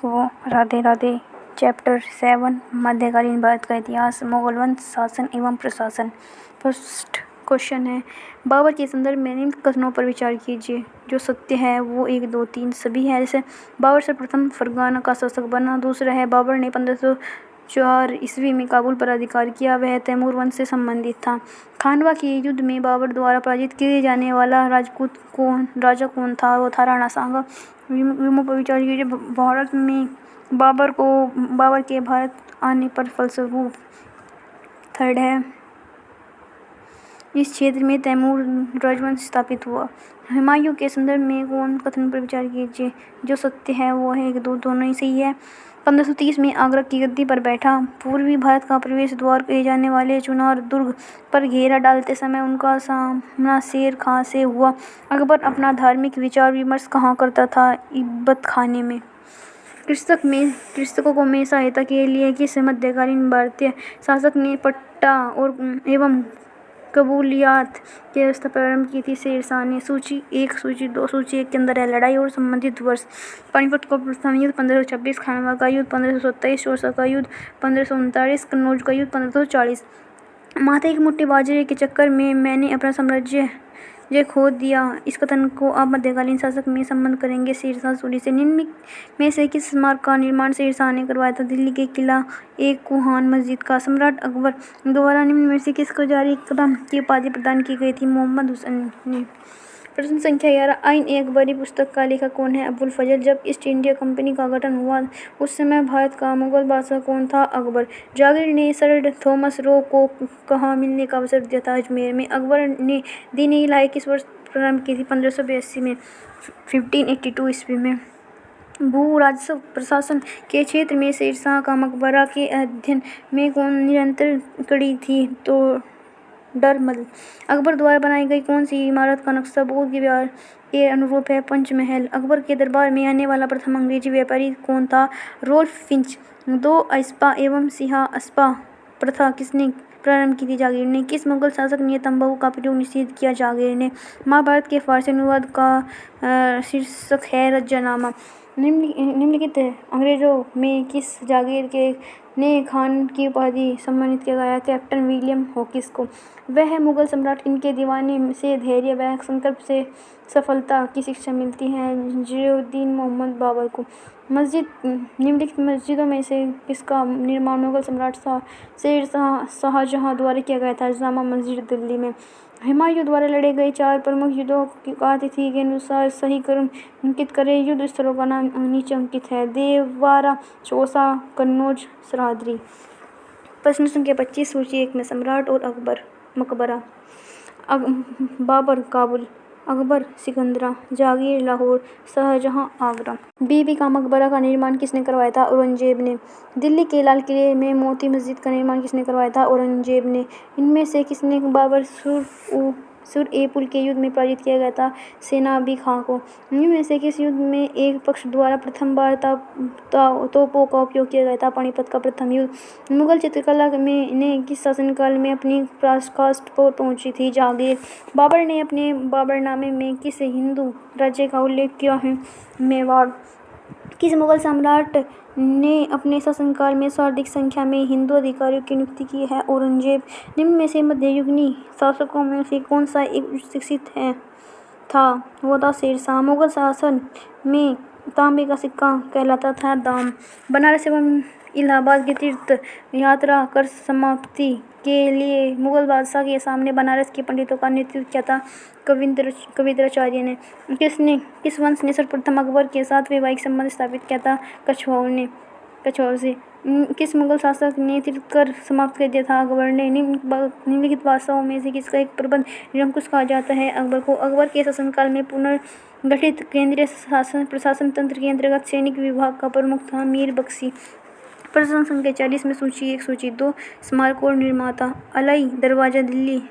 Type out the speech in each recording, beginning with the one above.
दर्शकों राधे राधे। चैप्टर 7 मध्यकालीन भारत का इतिहास, मुगल वंश, शासन एवं प्रशासन। फर्स्ट क्वेश्चन है, बाबर के संदर्भ में निम्न कथनों पर विचार कीजिए। जो सत्य है वो 1, 2, 3 सभी है। जैसे बाबर सर्वप्रथम फरगाना का शासक बना। दूसरा है, बाबर ने 1504 ईस्वी में काबुल पर अधिकार किया। वह तैमूर वंश से संबंधित था। खानवा के युद्ध में बाबर द्वारा पराजित किए जाने वाला राजा कौन था? वो था राणा सांगा। विमों पर विचार कीजिए। भारत में बाबर के भारत आने पर फलस्वरूप थर्ड है, इस क्षेत्र में तैमूर राजवंश स्थापित हुआ। हुमायूं के संदर्भ में कौन कथन पर विचार कीजिए। जो सत्य है वो है 1, 2 दोनों ही सही है। 1530 में आगरा की गद्दी पर बैठा। पूर्वी भारत का प्रवेश द्वार कहे जाने वाले चुनार दुर्ग पर घेरा डालते समय उनका सामना शेर खां से हुआ। अकबर अपना धार्मिक विचार विमर्श कहाँ करता था? इब्बत खाने में। कृषकों में सहायता के लिए किस मध्यकालीन भारतीय शासक ने पट्टा एवं कबूलियात की व्यवस्था प्रारंभ की थी? शेरशाह ने। सूची 1, सूची 2, सूची 1 के अंदर है लड़ाई और संबंधित वर्ष। पानीपत का प्रथम युद्ध 1526, खानवा का युद्ध 1527, शोरसा का युद्ध 1539, कन्नौज का युद्ध 1540। माथे एक मुट्ठी बाजरे के चक्कर में मैंने अपना साम्राज्य खो दिया, इस कथन को आप मध्यकालीन शासक में संबंध करेंगे शेरशाह सूरी से। निम्न में से किस स्मारक का निर्माण शेरशाह ने करवाया था? दिल्ली के किला एक कुहान मस्जिद का। सम्राट अकबर द्वारा निम्न में से किसको जारी कदम की उपाधि प्रदान की गई थी? मोहम्मद हुसैन ने। प्रश्न संख्या 11, आइन-ए अकबरी पुस्तक का लेखक कौन है? अबुल फजल। जब ईस्ट इंडिया कंपनी का गठन हुआ उस समय भारत का मुगल बादशाह कौन था? अकबर। जागीर ने सर थॉमस रो को कहाँ मिलने का अवसर दिया था? अजमेर में। अकबर ने दीन-ए-इलाही किस वर्ष प्रारंभ की थी? 1582 में। 1582 ईस्वी में। भू राजस्व प्रशासन के क्षेत्र में शेरशाह का मकबरा के अध्ययन में कौन निरंतर कड़ी थी? तो डरमल। अकबर द्वारा बनाई गई कौन सी इमारत का नक्शा बौद्ध विहार के अनुरूप है? पंचमहल। अकबर के दरबार में आने वाला प्रथम अंग्रेजी व्यापारी कौन था? Rolf Finch. 2 अस्पा एवं सिहा अस्पा प्रथा किसने प्रारंभ की थी? जागीर ने। किस मुगल शासक ने तंबाकू का प्रयोग निषेध किया? जागीर ने। महाभारत के फारसी अनुवाद का शीर्षक है रज्जानामा। निम्नलिखित अंग्रेजों में किस जागीर के ने खान की उपाधि सम्मानित किया गया? कैप्टन विलियम हॉकिंस को। वह मुगल सम्राट इनके दीवाने से धैर्य व संकल्प से सफलता की शिक्षा मिलती है? ज़ियाउद्दीन मोहम्मद बाबर को। निम्नलिखित मस्जिदों में से किसका निर्माण मुगल सम्राट शेरशाह शाहजहां द्वारा किया गया था? जामा मस्जिद दिल्ली में। हुमायूं द्वारा लड़े गए 4 प्रमुख युद्धों का तिथि के अनुसार सही क्रम अंकित करें। युद्ध स्थलों का नाम नीचे अंकित है। देवारा, चौसा, कन्नौज, सराद्री। प्रश्न संख्या 25, सूची 1 में सम्राट और अकबर मकबरा। बाबर काबुल, अकबर सिकंदरा, जागीर लाहौर, शाहजहां आगरा। बीबी का मकबरा का निर्माण किसने करवाया था? औरंगजेब ने। दिल्ली के लाल किले में मोती मस्जिद का निर्माण किसने करवाया था? औरंगजेब ने। इनमें से किसने बाबर सुर-ए-पुल के युद्ध में पराजित किया गया था? सेनाबी खां को। इनमें में से किस युद्ध में एक पक्ष द्वारा प्रथम बार तोपों का उपयोग किया गया था? पानीपत का प्रथम युद्ध। मुगल चित्रकला ने किस शासनकाल में अपनी पराकाष्ठा पर पहुंची थी? जागीर। बाबर ने अपने बाबरनामे में किस हिंदू राज्य का उल्लेख किया है? मेवाड़। किस मुगल सम्राट ने अपने शासनकाल में सर्वाधिक संख्या में हिंदू अधिकारियों की नियुक्ति की है? औरंगजेब। निम्न में से मध्ययुगीन शासकों में से कौन सा एक उच्च शिक्षित था? वो था शेरशाह। मुगल शासन में तांबे का सिक्का कहलाता था दाम। बनारस एवं इलाहाबाद की तीर्थ यात्रा कर समाप्ति के लिए मुगल बादशाह के सामने बनारस के पंडितों का नेतृत्व किया था? कविंद्राचार्य ने। किस वंश ने सर्वप्रथम अकबर के साथ वैवाहिक संबंध स्थापित किया था? कछवाओं से। किस मुगल शासक ने तीर्थ कर समाप्त कर दिया था? अकबर ने। निम्नलिखित बादशाहों में से किसका एक प्रबंध निरंकुश कहा जाता है? अकबर को। अकबर के शासनकाल में पुनर्गठित केंद्रीय प्रशासन तंत्र के अंतर्गत सैनिक विभाग का प्रमुख था मीर बख्शी। प्रश्न संख्या 40 में सूची 1, सूची 2 स्मारक और निर्माता। अलाई दरवाजा दिल्ली,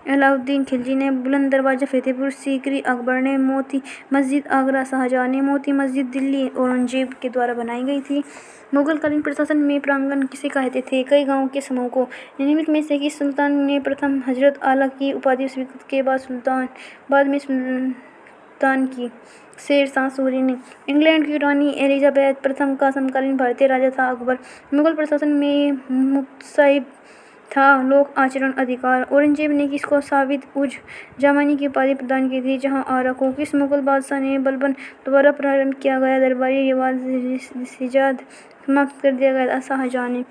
अलाउद्दीन खिलजी ने। बुलंद दरवाजा फतेहपुर सीकरी, अकबर ने। मोती मस्जिद आगरा, शाहजहां ने। मोती मस्जिद दिल्ली औरंगजेब के द्वारा बनाई गई थी। मुगलकालीन प्रशासन में प्रांगण किसे कहते थे? कई गांवों के समूह को। निम्नलिखित में से किस सुल्तान ने प्रथम हजरत आला की उपाधि स्वीकृत के बाद में प्रदान की। शेरशाह सूरी ने इंग्लैंड की रानी एलिजाबेथ प्रथम का समकालीन भारतीय राजा था अकबर। मुगल प्रशासन में मुत्सहिब था लोक आचरण अधिकार। औरंगजेब ने किसको साबित उज जमानी की उपाधि प्रदान की थी, जहां आरा को किस मुगल बादशाह ने बलबन द्वारा प्रारंभ किया गया दरबारी रिवाज सिजाद समाप्त कर दिया गया था, शाहजहां ने।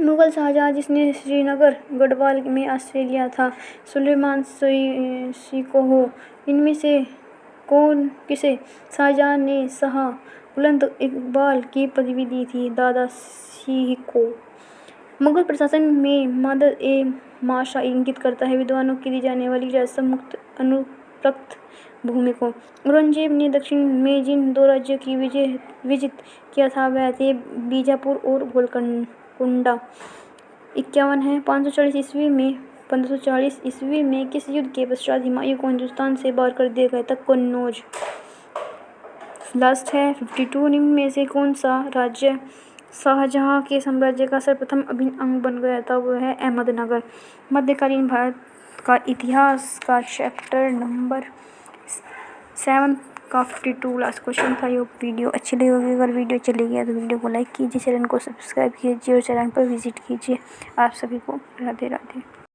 मुगल शाहजहां जिसने श्रीनगर गढ़वाल में ऑस्ट्रेलिया था। सुलेमान शिकोह इनमें से कौन किसे शाहजहां ने शाह बुलंद इकबाल की पदवी दी थी? दादा सिंह को। मुगल प्रशासन में मदद ए माशा इंगित करता है विद्वानों की दी जाने वाली राजस्व मुक्त अनुरक्त भूमि को। औरंगजेब ने दक्षिण में जिन दो राज्यों की विजित किया था वह थे बीजापुर और गोलकुंडा। 51 है। 540 ईस्वी में किस युद्ध के पश्चात हुमायूं को हिंदुस्तान से बाहर कर दिया गया था? कन्नौज। लास्ट है 52। निम्न में से कौन सा राज्य शाहजहां के साम्राज्य का सर्वप्रथम अभिन्न अंग बन गया था? वह है अहमदनगर। मध्यकालीन भारत का इतिहास का चैप्टर नंबर 7 का 52 लास्ट क्वेश्चन था। ये वीडियो अच्छी लगी होगी, अगर वीडियो चली गया तो वीडियो को लाइक कीजिए, चैनल को सब्सक्राइब कीजिए और चैनल पर विजिट कीजिए। आप सभी को राधे राधे।